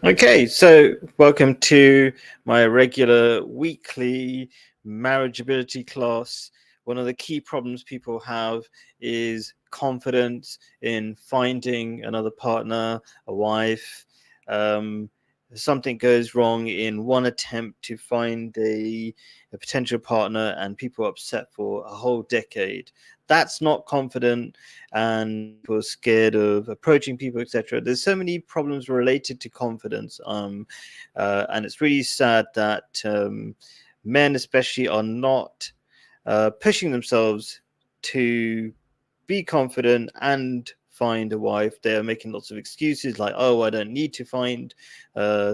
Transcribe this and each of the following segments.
Okay, so welcome to my regular weekly marriageability class. One of the key problems people have is confidence in finding another partner, a wife. Um, Something goes wrong in one attempt to find a potential partner, and people are upset for a whole decade. That's not confident, and people are scared of approaching people, etc. There's so many problems related to confidence, and it's really sad that men, especially, are not pushing themselves to be confident and find a wife. They are making lots of excuses like, oh, I don't need to find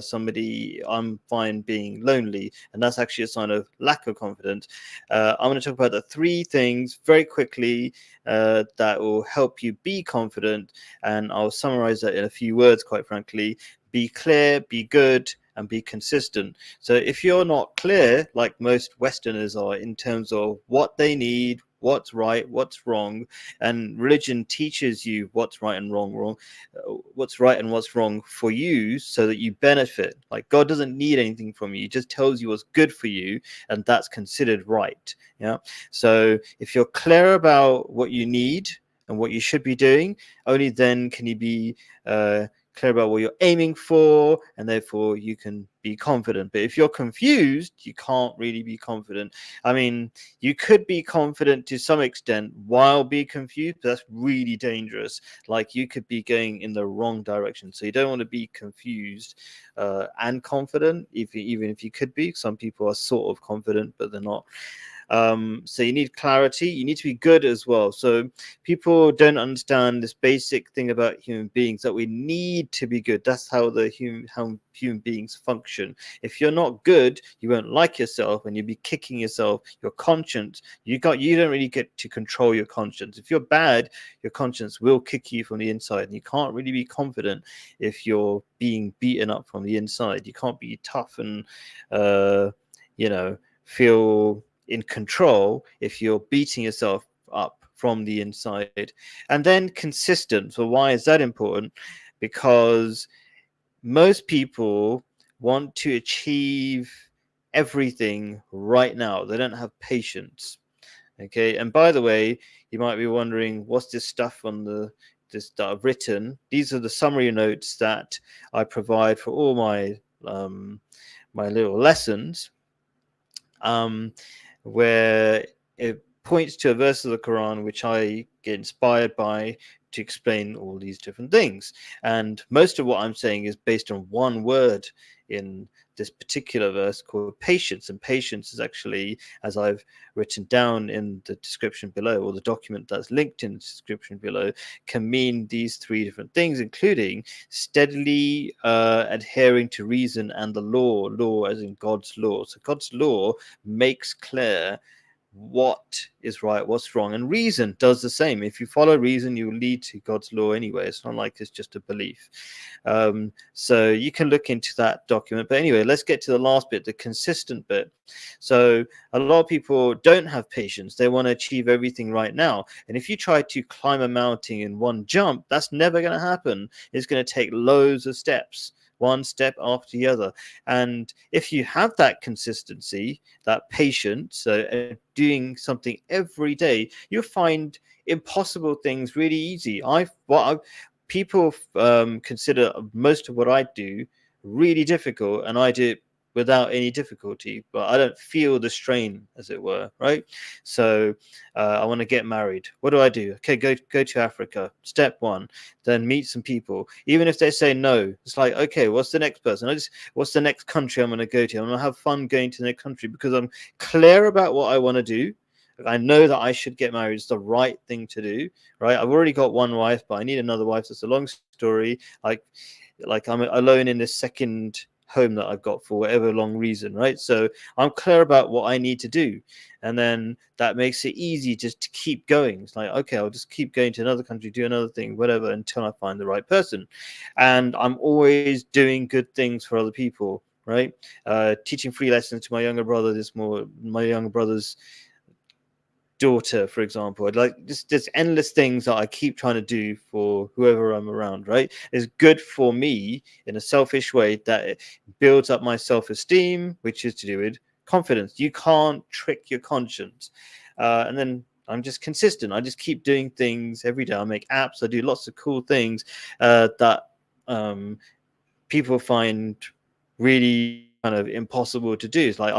somebody, I'm fine being lonely. And that's actually a sign of lack of confidence. I'm going to talk about the three things very quickly that will help you be confident. And I'll summarize that in a few words, quite frankly. Be clear, be good, and be consistent. So if you're not clear, like most Westerners are, in terms of what they need, what's right, what's wrong, and religion teaches you what's right and what's right and what's wrong for you, so that you benefit. Like, God doesn't need anything from you; he just tells you what's good for you, and that's considered right. Yeah. So if you're clear about what you need and what you should be doing, only then can you be clear about what you're aiming for, and therefore you can be confident. But if you're confused, you can't really be confident. I mean, you could be confident to some extent while be confused, but that's really dangerous. Like, you could be going in the wrong direction. So you don't want to be confused and confident, even if you could be. Some people are sort of confident, but they're not. So you need clarity. You need to be good as well. So people don't understand this basic thing about human beings, that we need to be good. That's how how human beings function. If you're not good, you won't like yourself, and you'll be kicking yourself. Your conscience, you don't really get to control your conscience. If you're bad, your conscience will kick you from the inside, and you can't really be confident if you're being beaten up from the inside. You can't be tough and feel in control if you're beating yourself up from the inside. And then consistent. So why is that important? Because most people want to achieve everything right now. They don't have patience. Okay. And by the way, you might be wondering, what's this stuff on this that I've written? These are the summary notes that I provide for all my little lessons, um, where it points to a verse of the Quran which I get inspired by to explain all these different things. And most of what I'm saying is based on one word in this particular verse called patience. And patience is actually, as I've written down in the description below, or the document that's linked in the description below, can mean these three different things, including steadily adhering to reason and the law as in God's law. So God's law makes clear what is right, what's wrong, and reason does the same. If you follow reason, you will lead to God's law anyway. It's not like it's just a belief. So you can look into that document. But anyway, let's get to the last bit, the consistent bit. So a lot of people don't have patience. They want to achieve everything right now. And if you try to climb a mountain in one jump, that's never going to happen. It's going to take loads of steps, one step after the other. And if you have that consistency, that patience, doing something every day, you'll find impossible things really easy. People consider most of what I do really difficult, and I do it without any difficulty, but I don't feel the strain, as it were, right? So I want to get married. What do? Okay, go to Africa. Step one. Then meet some people. Even if they say no, it's like, okay, what's the next person? What's the next country I'm going to go to? I'm going to have fun going to the next country because I'm clear about what I want to do. I know that I should get married. It's the right thing to do, right? I've already got one wife, but I need another wife. So it's a long story. Like I'm alone in this second home that I've got for whatever long reason, right? So I'm clear about what I need to do, and then that makes it easy just to keep going. It's like, okay, I'll just keep going to another country, do another thing, whatever, until I find the right person. And I'm always doing good things for other people, right? Teaching free lessons to my younger brother. My younger brother's daughter, for example. I'd like just there's endless things that I keep trying to do for whoever I'm around, right? It's good for me in a selfish way that it builds up my self-esteem, which is to do with confidence. You can't trick your conscience. And then I'm just consistent. I just keep doing things every day. I make apps. I do lots of cool things that people find really kind of impossible to do. It's like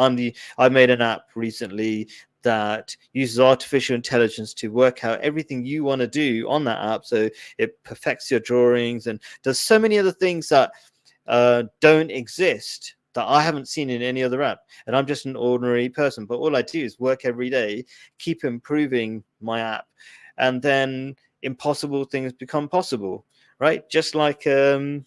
I made an app recently that uses artificial intelligence to work out everything you want to do on that app, so it perfects your drawings and does so many other things that don't exist, that I haven't seen in any other app. And I'm just an ordinary person, but all I do is work every day, keep improving my app, and then impossible things become possible, right? Just like in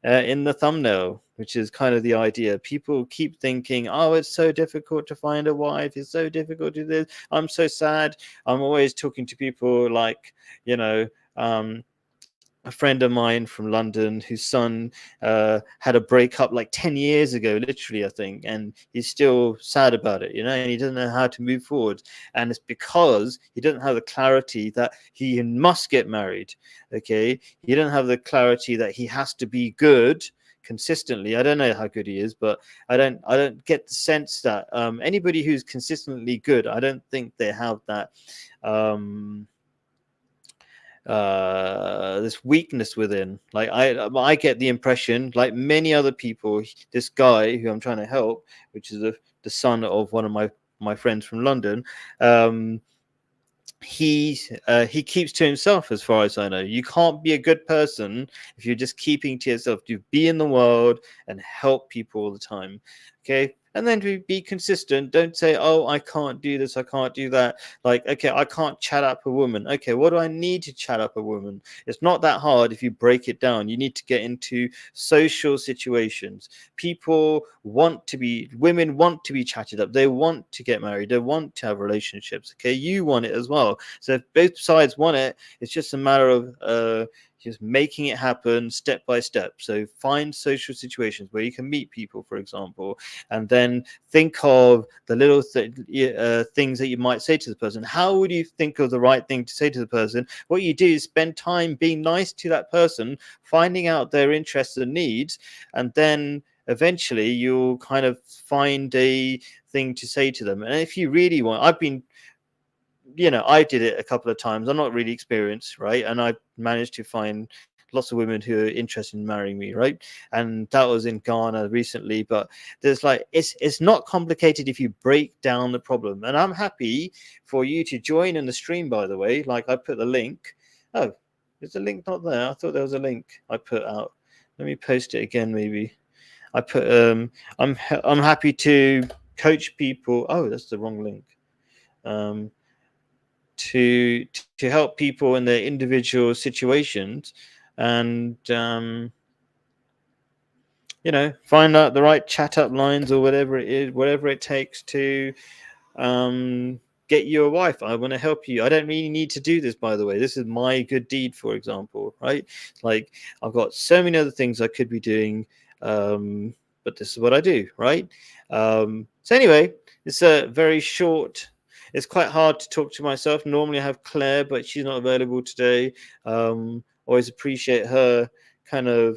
the thumbnail, which is kind of the idea. People keep thinking, oh, it's so difficult to find a wife. It's so difficult to do this. I'm so sad. I'm always talking to people like, you know, a friend of mine from London whose son had a breakup like 10 years ago, literally, I think, and he's still sad about it, you know, and he doesn't know how to move forward. And it's because he doesn't have the clarity that he must get married. Okay. He doesn't have the clarity that he has to be good consistently. I don't know how good he is, but I don't get the sense that anybody who's consistently good, I don't think they have that this weakness within. Like I get the impression, like many other people, this guy who I'm trying to help, which is the son of one of my friends from London, he keeps to himself, as far as I know. You can't be a good person if you're just keeping to yourself. You be in the world and help people all the time. Okay. And then to be consistent, don't say, oh, I can't do this, I can't do that. Like, okay, I can't chat up a woman. Okay, what do I need to chat up a woman? It's not that hard if you break it down. You need to get into social situations. Women want to be chatted up. They want to get married. They want to have relationships. Okay, you want it as well. So if both sides want it, it's just a matter of just making it happen step by step. So find social situations where you can meet people, for example, and then think of the little things that you might say to the person. How would you think of the right thing to say to the person? What you do is spend time being nice to that person, finding out their interests and needs, and then eventually you'll kind of find a thing to say to them. And if you really want, I did it a couple of times. I'm not really experienced, right? And I managed to find lots of women who are interested in marrying me, right? And that was in Ghana recently. But there's like, it's not complicated if you break down the problem. And I'm happy for you to join in the stream, by the way. Like I put the link. Oh, is the link not there? I thought there was a link I put out. Let me post it again, maybe. I put I'm happy to coach people. Oh, that's the wrong link. To help people in their individual situations, and find out the right chat up lines or whatever it is, whatever it takes to get you a wife. I want to help you. I don't really need to do this, by the way. This is my good deed, for example, right? Like I've got so many other things I could be doing, but this is what I do, right? So anyway, it's a very short. It's quite hard to talk to myself. Normally I have Claire, but she's not available today. Always appreciate her kind of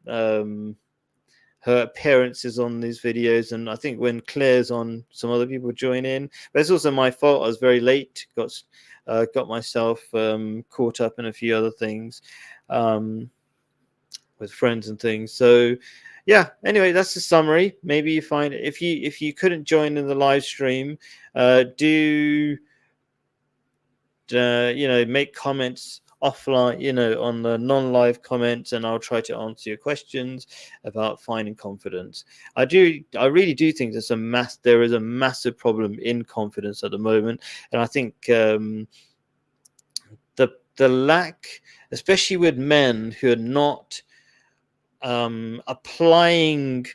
her appearances on these videos. And I think when Claire's on, some other people join in. But it's also my fault. I was very late. Got myself caught up in a few other things with friends and things. So yeah, anyway, that's the summary. Maybe you find if you couldn't join in the live stream, do make comments offline, on the non-live comments, and I'll try to answer your questions about finding confidence. I really do think there is a massive problem in confidence at the moment, and I think the lack, especially with men who are not applying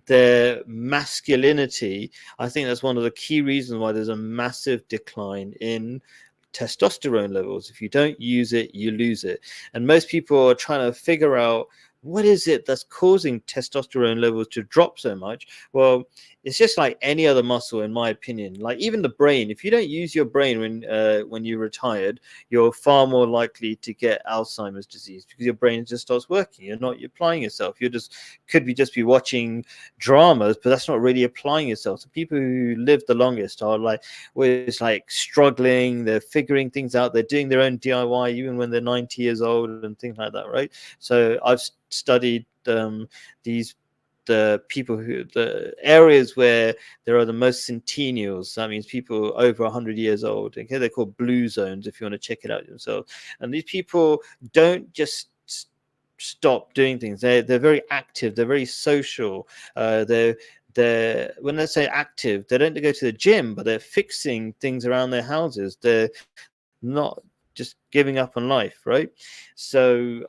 their masculinity, I think that's one of the key reasons why there's a massive decline in testosterone levels. If you don't use it, you lose it. And most people are trying to figure out what is it that's causing testosterone levels to drop so much? Well, it's just like any other muscle, in my opinion. Like even the brain, if you don't use your brain when you're retired, you're far more likely to get Alzheimer's disease, because your brain just stops working. You're not applying yourself. You're just just be watching dramas, but that's not really applying yourself. So people who live the longest are like always like struggling. They're figuring things out. They're doing their own DIY even when they're 90 years old and things like that, right? So I've studied these the areas where there are the most centennials. That means people over 100 years old. Okay, they're called blue zones if you want to check it out yourself. And these people don't just stop doing things. They're very active. They're very social. They're when they say active, they don't go to the gym, but they're fixing things around their houses. They're not just giving up on life, right? So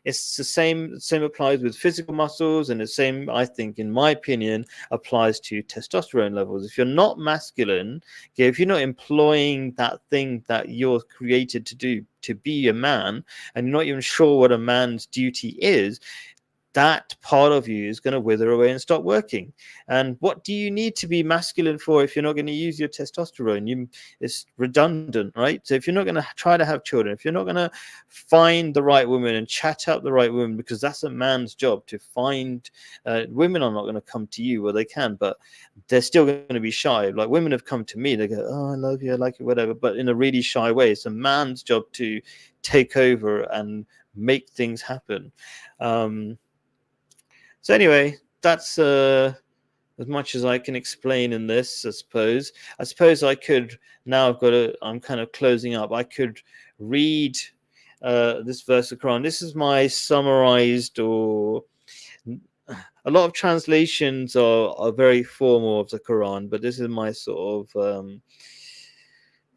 it's the same applies with physical muscles, and the same, I think, in my opinion, applies to testosterone levels. If you're not masculine, okay, if you're not employing that thing that you're created to do, to be a man, and you're not even sure what a man's duty is, that part of you is going to wither away and stop working. And what do you need to be masculine for if you're not going to use your testosterone? It's redundant, right? So if you're not going to try to have children, if you're not going to find the right woman and chat up the right woman, because that's a man's job to find, women are not going to come to you. Well, they can, but they're still going to be shy. Like women have come to me, they go, oh, I love you, I like you, whatever, but in a really shy way. It's a man's job to take over and make things happen. So anyway, that's as much as I can explain in this, I suppose. I suppose I could, now I'm kind of closing up. I could read this verse of Quran. This is my summarized, or a lot of translations are very formal of the Quran, but this is my sort of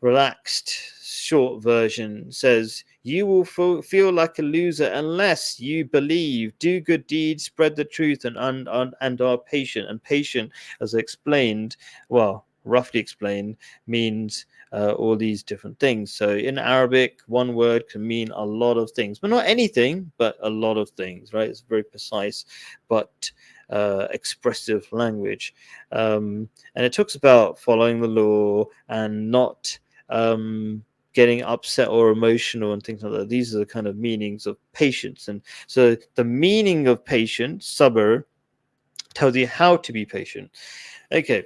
relaxed short version. It says, you will feel like a loser unless you believe, do good deeds, spread the truth, and are patient. And patient, as I explained, well, roughly explained, means all these different things. So in Arabic, one word can mean a lot of things, but not anything, but a lot of things, right? It's very precise, but expressive language. And it talks about following the law and not getting upset or emotional and things like that. These are the kind of meanings of patience. And so the meaning of patience, sabr, tells you how to be patient. Okay.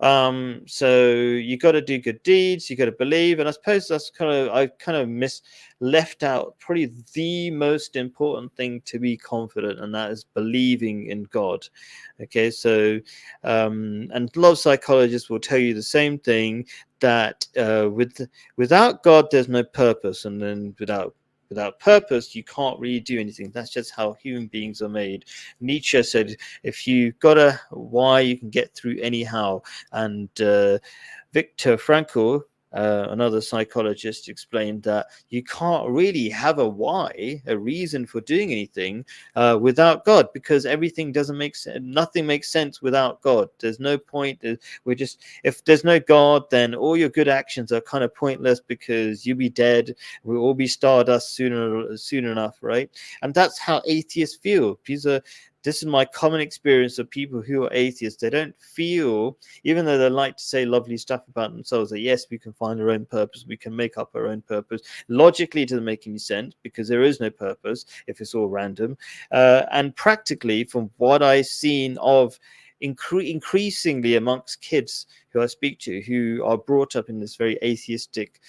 So you got to do good deeds, you got to believe, and I suppose that's I left out probably the most important thing to be confident, and that is believing in God. Okay, so and a lot of psychologists will tell you the same thing, that without God there's no purpose, and then without purpose you can't really do anything. That's just how human beings are made. Nietzsche said, if you got a why, you can get through anyhow. And Viktor Frankl, another psychologist, explained that you can't really have a why, a reason for doing anything without God, because everything doesn't make sense. Nothing makes sense without God. There's no point. If there's no God, then all your good actions are kind of pointless, because you'll be dead. We'll all be stardust soon enough, right? And that's how atheists feel. This is my common experience of people who are atheists. They don't feel, even though they like to say lovely stuff about themselves, that yes, we can find our own purpose, we can make up our own purpose. Logically, it doesn't make any sense, because there is no purpose if it's all random. And practically, from what I've seen of increasingly amongst kids who I speak to, who are brought up in this very atheistic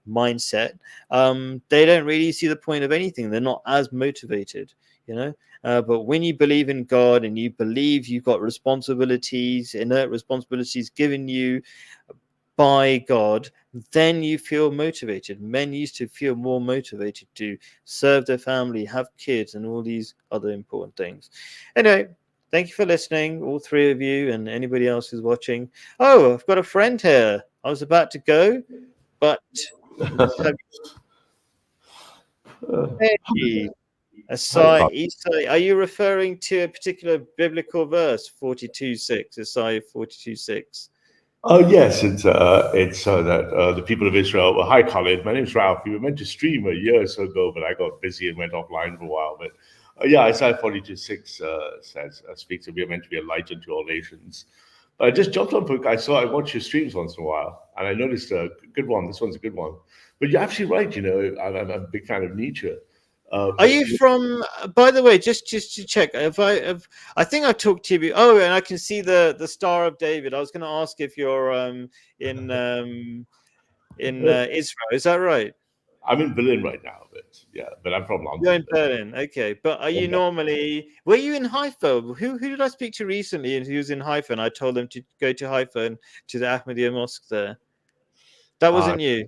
mindset, they don't really see the point of anything. They're not as motivated, you know. But when you believe in God and you believe you've got responsibilities, inert responsibilities given you by God, then you feel motivated. Men used to feel more motivated to serve their family, have kids, and all these other important things. Anyway, thank you for listening, all three of you, and anybody else who's watching. Oh, I've got a friend here. I was about to go, but hey, are you referring to a particular biblical verse, 42:6, Isaiah 42:6? Oh yes, it's so that the people of Israel. Well, hi, Colin. My name's Ralph. We were meant to stream a year or so ago, but I got busy and went offline for a while. But Yeah, Isaiah 42:6 says, speaks that we are meant to be a light unto all nations. But I just jumped on book. I watch your streams once in a while, and I noticed a good one. This one's a good one. But you're absolutely right. I'm a big fan of Nietzsche. Are But you from? By the way, just to check, I think I talked to you. Oh, and I can see the Star of David. I was going to ask if you're in Israel. Is that right? I'm in Berlin right now, but yeah, but I'm from You're London. in Berlin, okay. But are you normally? Were you in Haifa? Who did I speak to recently? And who's in Haifa? And I told them to go to Haifa and to the Ahmadiyya mosque there. That Uh, wasn't you.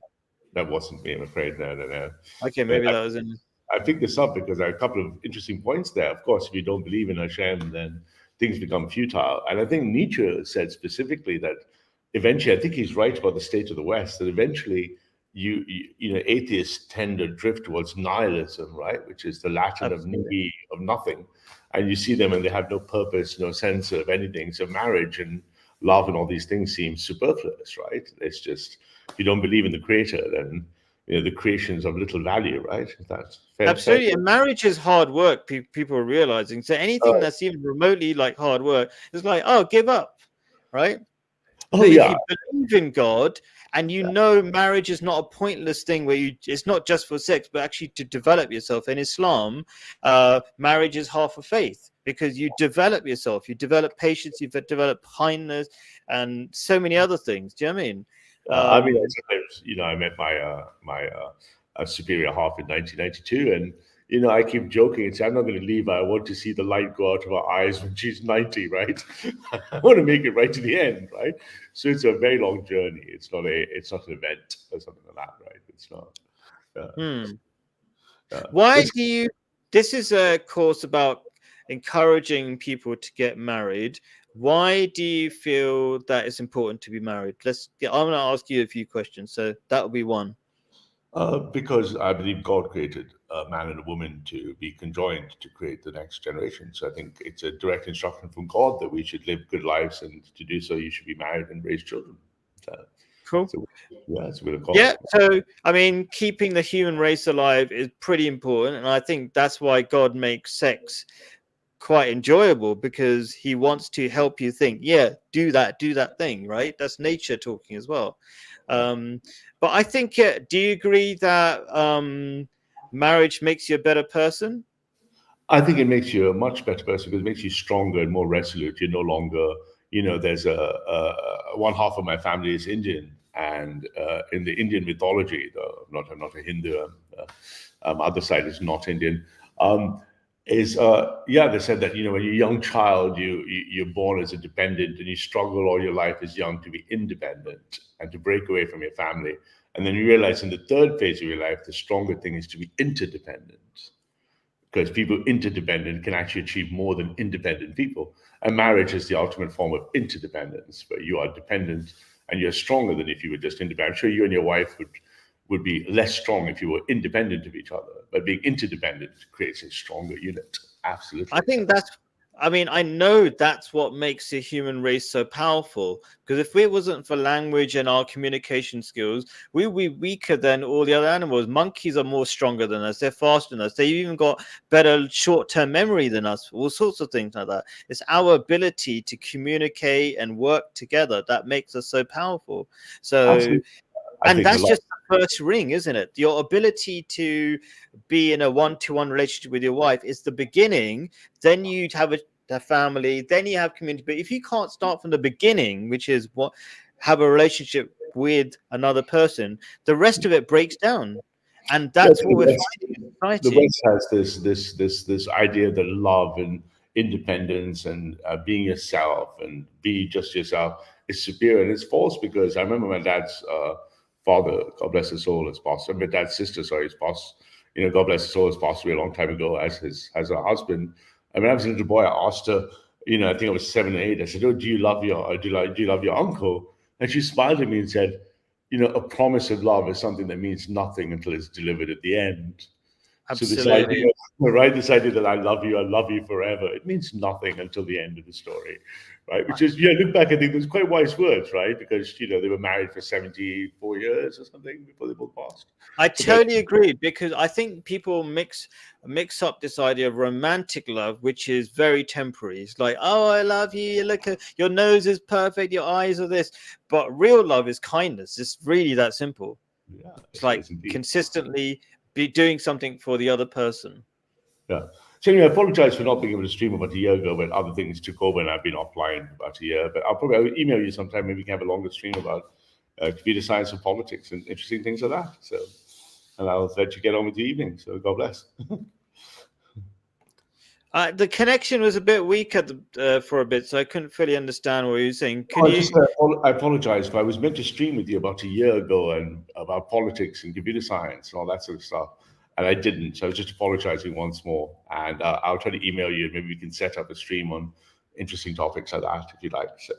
that wasn't me, I'm afraid. No, no, no. Okay, But maybe that was in. I picked this up because there are a couple of interesting points there. Of course, if you don't believe in Hashem, then things become futile. And I think Nietzsche said specifically that eventually, I think he's right about the state of the West, that eventually atheists tend to drift towards nihilism, right? Which is the Latin of Absolutely. nihil, of nothing. And you see them and they have no purpose, no sense of anything. So marriage and love and all these things seem superfluous, right? It's just, if you don't believe in the creator, then the creation's of little value, right? That's fair. Absolutely, and marriage is hard work. People are realizing. So anything Uh, that's even remotely like hard work is like, oh, give up, right? oh But if yeah, you believe in God and you know marriage is not a pointless thing where it's not just for sex, but actually to develop yourself. In Islam, marriage is half a faith because you develop yourself, you develop patience, you develop kindness, and so many other things. Do you know what I mean? I mean, sometimes I met my superior half in 1992, and I keep joking and say I'm not going to leave her. I want to see the light go out of her eyes when she's 90, right? I want to make it right to the end, right? So it's a very long journey. It's not an event or something like that, right? It's not. Hmm. Uh, Why it's do you? This is a course about encouraging people to get married. Why do you feel that it's important to be married? I'm going to ask you a few questions. So that will be one. because I believe God created a man and a woman to be conjoined to create the next generation. So I think it's a direct instruction from God that we should live good lives, and to do so, you should be married and raise children. So, Cool. so yeah, it's a bit of God. Yeah. So, I mean, keeping the human race alive is pretty important. And I think that's why God makes sex quite enjoyable because he wants to help you think, yeah, do that thing, right? That's nature talking as well. But I think, do you agree that marriage makes you a better person? I think it makes you a much better person because it makes you stronger and more resolute. You're no longer, there's one half of my family is Indian, and in the Indian mythology, though I'm not a Hindu, other side is not Indian. Is Yeah, they said that when you're a young child, you're born as a dependent, and you struggle all your life as young to be independent and to break away from your family, and then you realize in the third phase of your life, the stronger thing is to be interdependent because people interdependent can actually achieve more than independent people. And marriage is the ultimate form of interdependence, where you are dependent and you're stronger than if you were just independent. I'm sure you and your wife would be less strong if you were independent of each other, but being interdependent creates a stronger unit. Absolutely. I think I know that's what makes the human race so powerful. Because if it wasn't for language and our communication skills, we would be weaker than all the other animals. Monkeys are more stronger than us. They're faster than us. They've even got better short-term memory than us. All sorts of things like that. It's our ability to communicate and work together that makes us so powerful. So, Absolutely. I and think a that's lot. just the first ring, isn't it? Your ability to be in a one-to-one relationship with your wife is the beginning. Then you'd have a family, then you have community. But if you can't start from the beginning, which is what have a relationship with another person, the rest of it breaks down. And Yeah, that's what we're finding in the society. West has this idea that love and independence and being yourself and be just yourself is superior, and it's false because I remember my dad's father, God bless his soul, has passed. My dad's sister, sorry, has passed. God bless his soul, has passed away a long time ago as her husband. And when I was a little boy, I asked her, I think I was 7 or 8. I said, "Oh, do you love your uncle?" And she smiled at me and said, "A promise of love is something that means nothing until it's delivered at the end." So this idea, Absolutely. right? This idea that I love you forever, it means nothing until the end of the story, right? Which is, look back, I think those quite wise words, right? Because they were married for 74 years or something before they both passed. I But then, totally agree, because I think people mix up this idea of romantic love, which is very temporary. It's like, oh, I love you. You look at your nose is perfect, your eyes are this. But real love is kindness. It's really that simple. yeah, It's it like is indeed. consistently be doing something for the other person. Yeah. So anyway, I apologize for not being able to stream about a year ago when other things took over and I've been offline for about a year. But I'll email you sometime. Maybe we can have a longer stream about computer science and politics and interesting things like that. So, and I'll let you get on with your evening. So God bless. The connection was a bit weak for a bit, so I couldn't fully understand what you were saying. Could Oh, you? I apologize. But I was meant to stream with you about a year ago and about politics and computer science and all that sort of stuff. And I didn't. So I was just apologizing once more. And I'll try to email you and maybe we can set up a stream on interesting topics like that if you like. So.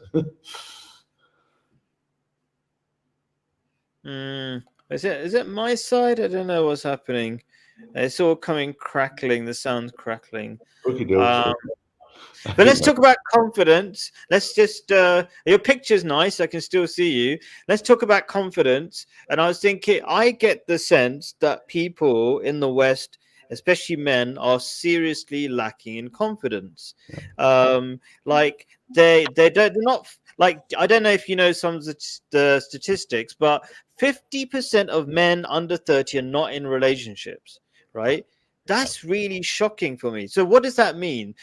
Is it my side? I don't know what's happening. It's all coming crackling. The sound's crackling. Okay, dokes. But let's talk about confidence. Let's just your picture's nice. I can still see you. Let's talk about confidence. And I was thinking, I get the sense that people in the West, especially men, are seriously lacking in confidence. Like they're not like, I don't know if you know some of the statistics, but 50% of men under 30 are not in relationships, right? That's really shocking for me. So what does that mean?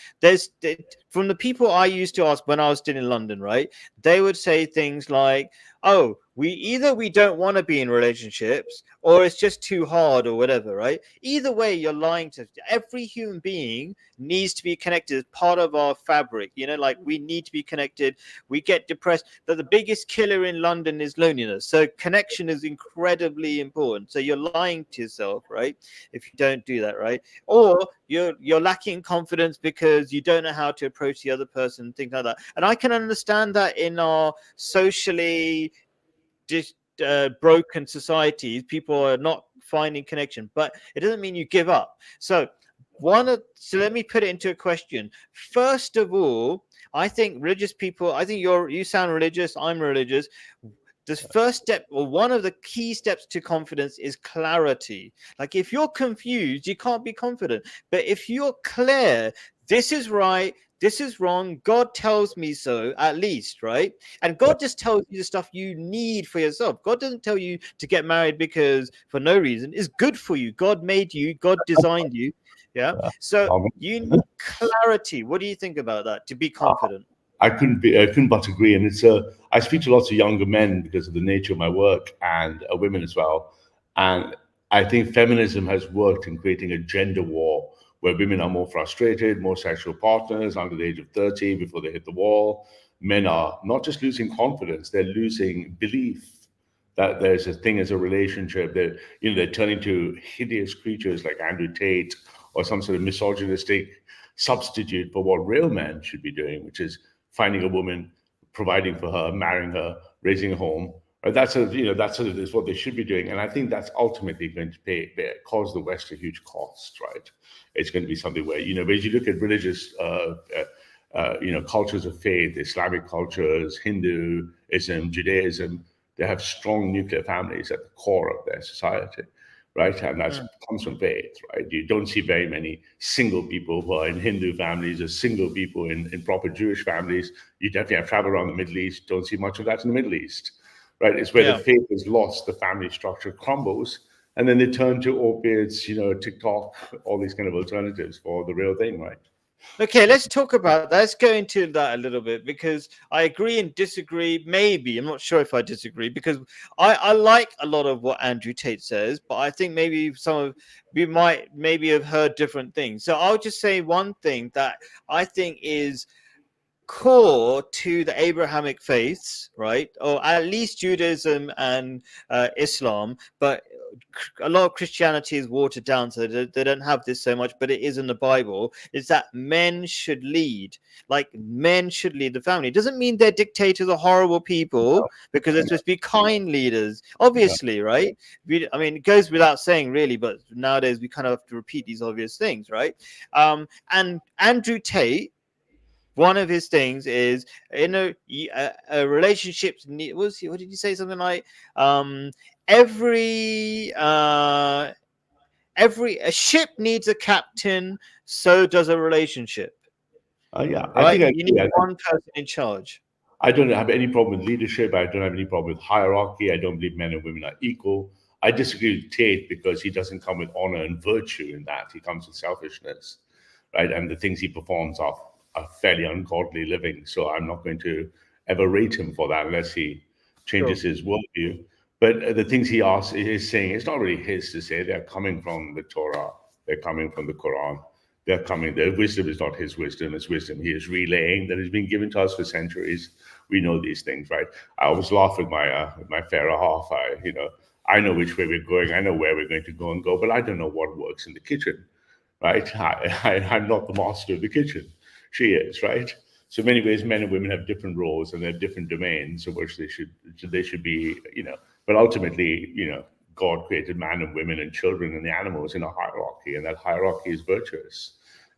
From the people I used to ask when I was still in London, right? They would say things like, "Oh, we don't want to be in relationships, or it's just too hard, or whatever," right? Either way, you're lying to every human being. Needs to be connected as part of our fabric. Like we need to be connected. We get depressed. That the biggest killer in London is loneliness. So connection is incredibly important. So you're lying to yourself, right? If you don't do that, right? Or you're lacking confidence because you don't know how to approach the other person, things like that. And I can understand that in our socially broken societies, people are not finding connection, but it doesn't mean you give up. So let me put it into a question. First of all, I think religious people, I think you sound religious, I'm religious. The first step, or one of the key steps to confidence, is clarity. Like if you're confused, you can't be confident. But if you're clear, this is right, this is wrong, God tells me so, at least, right? And God just tells you the stuff you need for yourself. God doesn't tell you to get married because for no reason. It's good for you. God made you, God designed you. Yeah. So you need clarity. What do you think about that to be confident? I couldn't but agree. And I speak to lots of younger men because of the nature of my work and women as well. And I think feminism has worked in creating a gender war where women are more frustrated, more sexual partners under the age of 30 before they hit the wall. Men are not just losing confidence, they're losing belief that there's a thing as a relationship. They're turning to hideous creatures like Andrew Tate or some sort of misogynistic substitute for what real men should be doing, which is finding a woman, providing for her, marrying her, raising a home. Right? That's is what they should be doing, and I think that's ultimately going to cause the West a huge cost. Right? It's going to be something where as you look at religious, cultures of faith, Islamic cultures, Hinduism, Judaism, they have strong nuclear families at the core of their society. Right, and that comes from faith, right? You don't see very many single people who are in Hindu families or single people in proper Jewish families. You definitely have traveled around the Middle East, don't see much of that in the Middle East, right? It's where the faith is lost, the family structure crumbles, and then they turn to opiates, TikTok, all these kind of alternatives for the real thing, right? Okay, let's talk about that. Let's go into that a little bit, because I agree and disagree. Maybe I'm not sure if I disagree, because I like a lot of what Andrew Tate says, but I think maybe we might maybe have heard different things. So I'll just say one thing that I think is core to the Abrahamic faiths, right? Or at least Judaism and Islam, but a lot of Christianity is watered down, so they don't have this so much, but it is in the Bible, is that men should lead. Like, men should lead the family. It doesn't mean they're dictators or horrible people, because they're supposed to be kind leaders, obviously, right? I mean, it goes without saying, really, but nowadays we kind of have to repeat these obvious things, right? And Andrew Tate, one of his things is, a relationships need, what did you say, something like every a ship needs a captain, so does a relationship, Yeah, I right? think I You agree. need one person in charge. I don't have any problem with leadership. I don't have any problem with hierarchy. I don't believe men and women are equal. I disagree with Tate because he doesn't come with honor and virtue in that. He comes with selfishness, right? And the things he performs are fairly ungodly living. So I'm not going to ever rate him for that unless he changes his worldview. But the things he asks is saying, it's not really his to say. They're coming from the Torah. They're coming from the Quran. They're coming. Their wisdom is not his wisdom. It's wisdom he is relaying that has been given to us for centuries. We know these things, right? I always laugh with my fairer half. I know which way we're going. I know where we're going to go and go, but I don't know what works in the kitchen, right? I'm not the master of the kitchen. She is, right? So in many ways, men and women have different roles and they have different domains of which they should be, But ultimately, God created man and women and children and the animals in a hierarchy, and that hierarchy is virtuous.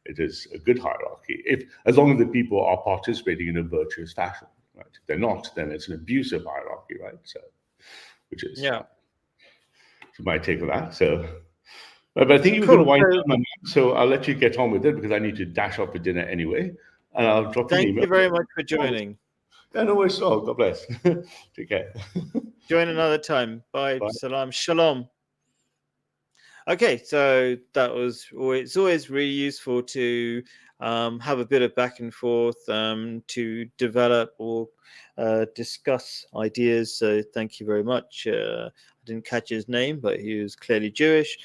It is a good hierarchy, as long as the people are participating in a virtuous fashion. Right? If they're not, then it's an abusive hierarchy, right? So, which is my take on that. So, but I think you were going to wind up, so I'll let you get on with it because I need to dash off for dinner anyway. And I'll drop you an email. Thank you very much for joining. Yeah, no worries at all. God bless. Take care. Join another time. Bye. Salam. Shalom. Okay, so it's always really useful to have a bit of back and forth to develop or discuss ideas. So thank you very much. I didn't catch his name, but he was clearly Jewish,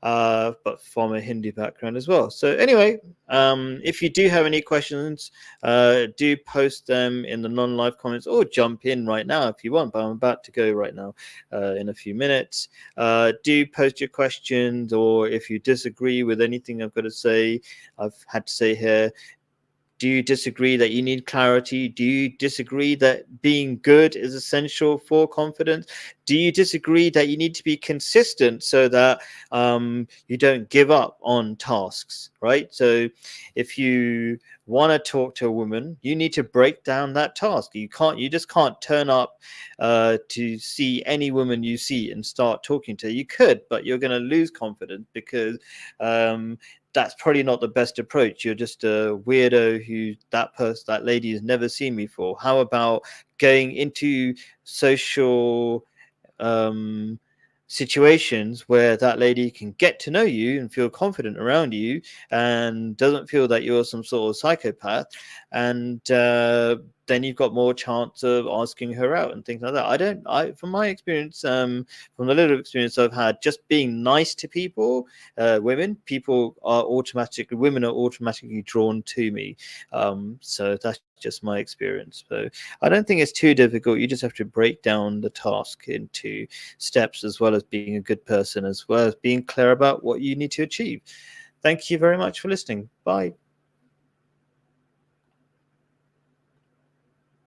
but from a Hindu background as well. So anyway, if you do have any questions, do post them in the non-live comments or jump in right now if you want, but I'm about to go right now in a few minutes. Do post your questions, or if you disagree with anything I've got to say, I've had to say here. Do you disagree that you need clarity? Do you disagree that being good is essential for confidence? Do you disagree that you need to be consistent so that you don't give up on tasks, right? So if you want to talk to a woman, you need to break down that task. You just can't turn up to see any woman you see and start talking to her. You could, but you're going to lose confidence because that's probably not the best approach. You're just a weirdo that lady has never seen before. How about going into social situations where that lady can get to know you and feel confident around you and doesn't feel that you're some sort of psychopath, and then you've got more chance of asking her out and things like that. From my experience, from the little experience I've had, just being nice to people, women are automatically drawn to me. So that's just my experience. So I don't think it's too difficult. You just have to break down the task into steps, as well as being a good person, as well as being clear about what you need to achieve. Thank you very much for listening. Bye.